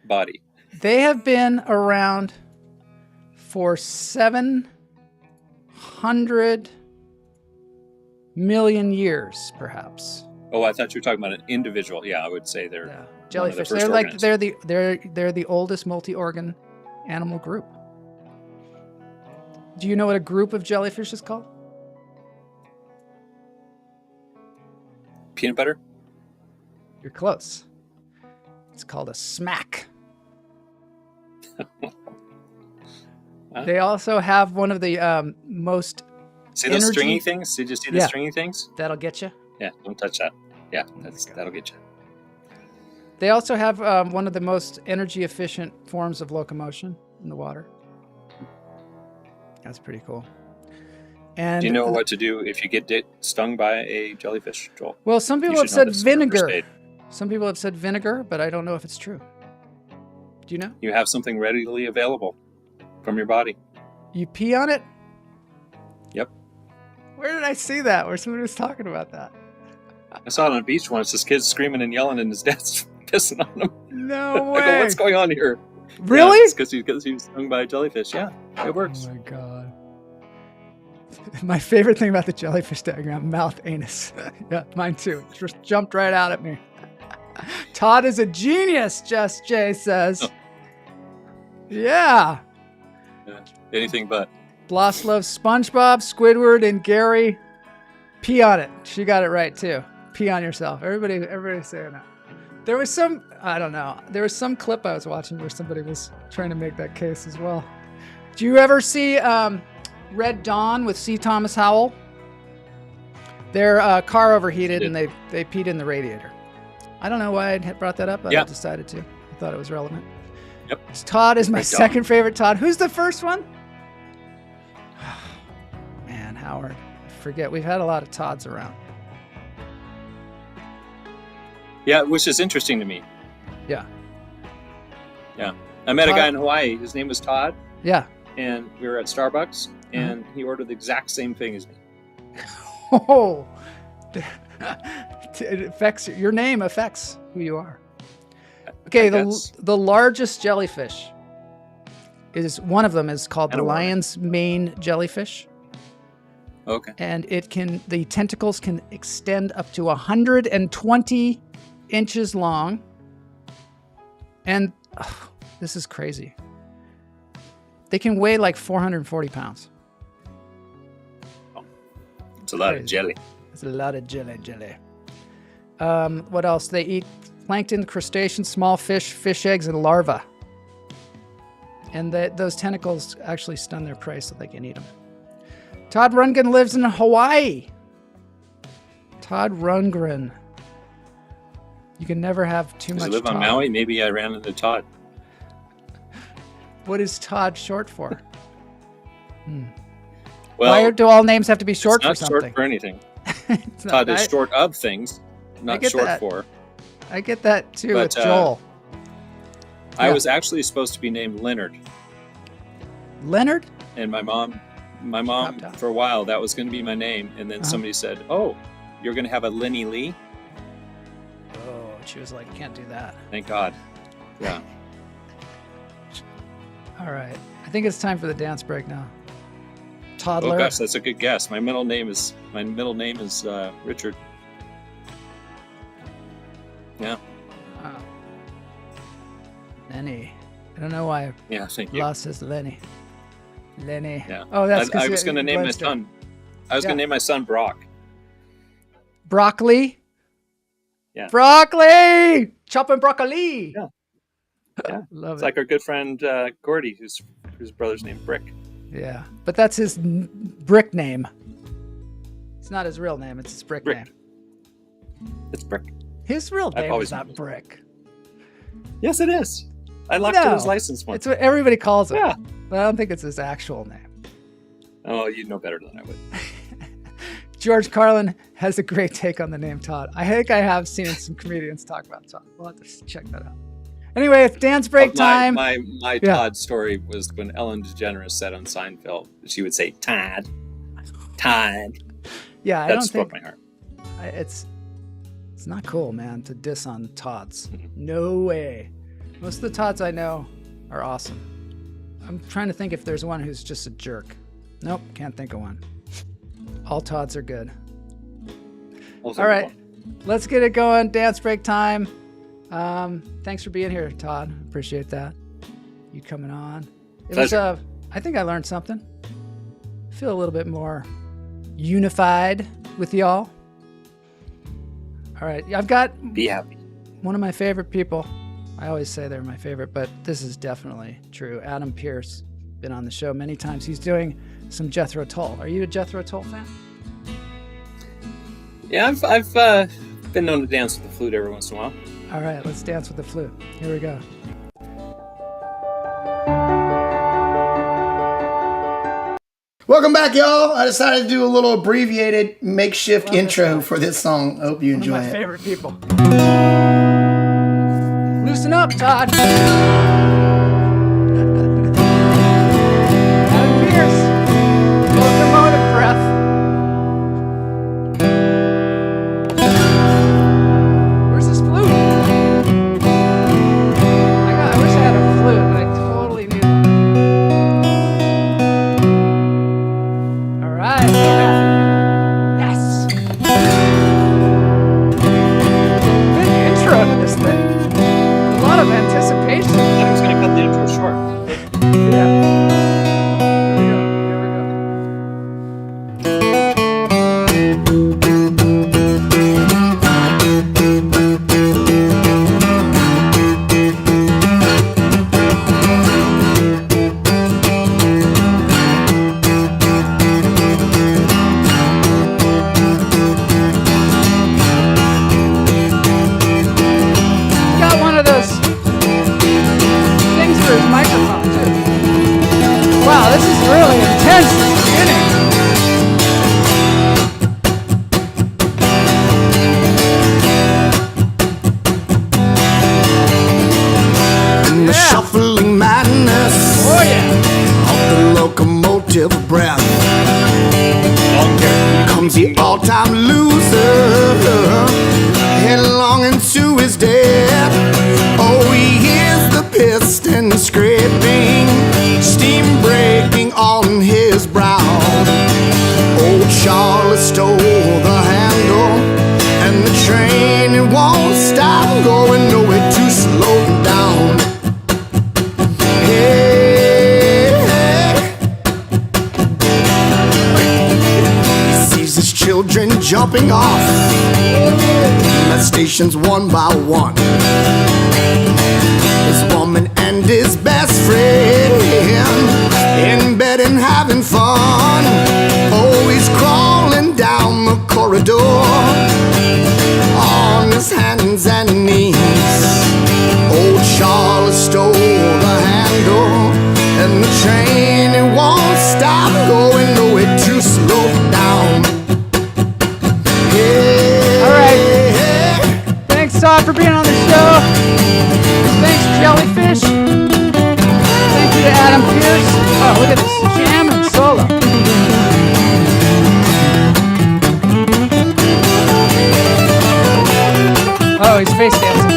body. They have been around for 700 million years, perhaps. Oh, I thought you were talking about an individual. Yeah, I would say they're jellyfish. One of the first They're the oldest multi-organ animal group. Do you know what a group of jellyfish is called? Peanut butter? You're close. It's called a smack. They also have one of the most See those stringy things? Did you see the stringy things? That'll get you. Yeah, don't touch that. Yeah, that'll get you. They also have one of the most energy efficient forms of locomotion in the water. That's pretty cool. And do you know what to do if you get stung by a jellyfish, Joel? Well, some people have said vinegar. Some people have said vinegar, but I don't know if it's true. Do you know? You have something readily available from your body. You pee on it? Yep. Where did I see that? Where somebody was talking about that? I saw it on a beach once. This kid's screaming and yelling, and his dad's pissing on him. No way. I go, what's going on here? Really? Yeah, it's because he was stung by a jellyfish. Yeah, it works. Oh my god. My favorite thing about the jellyfish diagram, mouth, anus. Yeah, mine too. It just jumped right out at me. Todd is a genius, Just Jay says. Oh. Yeah. Anything but. Bloss loves SpongeBob, Squidward, and Gary. Pee on it. She got it right too. Pee on yourself. Everybody's saying that. There was some, I don't know. There was some clip I was watching where somebody was trying to make that case as well. Do you ever see Red Dawn with C. Thomas Howell? Their car overheated and they peed in the radiator. I don't know why I brought that up, but I decided to. I thought it was relevant. Yep. Todd is my second favorite Todd. Who's the first one? Man, Howard. I forget. We've had a lot of Todds around. Yeah, which is interesting to me. Yeah. Yeah. I met a guy in Hawaii. His name was Todd. Yeah. And we were at Starbucks, and he ordered the exact same thing as me. Oh. It affects your name affects who you are. Okay, the largest jellyfish is one of them is called the lion's mane jellyfish. Okay. And the tentacles can extend up to 120 inches long. And this is crazy. They can weigh like 440 pounds. Oh, it's a lot of jelly. It's a lot of jelly. What else? They eat plankton, crustaceans, small fish, fish eggs, and larvae. And those tentacles actually stun their prey so they can eat them. Todd Rundgren lives in Hawaii. Todd Rundgren. You can never have too much Does he live Todd. on Maui? Maybe I ran into Todd. What is Todd short for? Well, why do all names have to be short for not something? short for anything. Todd is short of things, not short for. I get that too with Joel. I was actually supposed to be named Leonard. Leonard? And my mom, for a while, that was going to be my name. And then somebody said, "Oh, you're going to have a Lenny Lee?" Oh, she was like, "Can't do that." Thank God. Yeah. All right. I think it's time for the dance break now. Toddler. Oh gosh, that's a good guess. My middle name is Richard. Yeah. Lenny. I don't know why. Yeah, thank you. Lost his Lenny. Yeah. Oh, that's I was going to name my son. I was going to name my son Brock. Broccoli. Yeah. Broccoli. Chopping broccoli. Yeah. Yeah. Love it's it. like our good friend Gordy, whose brother's named Brick. Yeah, but that's his brick name. It's not his real name. It's his brick name. It's Brick. His real name is not Brick. Yes, it is. I looked at his license once. It's what everybody calls him. Yeah. But I don't think it's his actual name. Oh, you'd know better than I would. George Carlin has a great take on the name Todd. I think I have seen some comedians talk about Todd. We'll have to check that out. Anyway, it's dance break time. My Todd story was when Ellen DeGeneres said on Seinfeld, she would say Todd. Yeah, I that don't spoke think my heart. it's not cool, man, to diss on Todds. No way. Most of the Todds I know are awesome. I'm trying to think if there's one who's just a jerk. Nope, can't think of one. All Todds are good. All right, let's get it going. Dance break time. Thanks for being here, Todd. Appreciate that. You coming on. It was, I think I learned something. Feel a little bit more unified with y'all. All right, I've got Be happy. one of my favorite people. I always say they're my favorite, but this is definitely true. Adam Pierce, been on the show many times. He's doing some Jethro Tull. Are you a Jethro Tull fan? Yeah, I've been known to dance with the flute every once in a while. All right, let's dance with the flute. Here we go. Welcome back, y'all. I decided to do a little abbreviated makeshift intro for this song. I hope you enjoy One of my it. favorite people. Loosen up, Todd. Adam Pierce. Locomotive breath. Where's this flute? I wish I had a flute, and I totally need it. All right. Yes. Big intro to this thing. A lot of anticipation. I thought he was going to cut the intro short. Yeah. Here we go. He's got one of those things for his microphone, too. Wow, this is really intense at the beginning. In the shuffling madness Oh, yeah. of the locomotive breath comes the all-time loser, headlong into his death. Oh, he hears the piston scraping, steam breaking on his brow. Old Charlie stole the handle, and the train it won't stop going nowhere to slow down. Hey, he sees his children jumping off at stations one by one. His woman and his best friend in bed and having fun. Oh, he's crawling down the corridor on his hands and knees. Old Charlie stole the handle, and the train it won't stop going nowhere to slow down. Yeah. All right. Thanks, Todd, for being on the show. Thanks, Jellyfish. Thank you to Adam Pierce. Oh, look at this jam and solo. Oh, he's face dancing.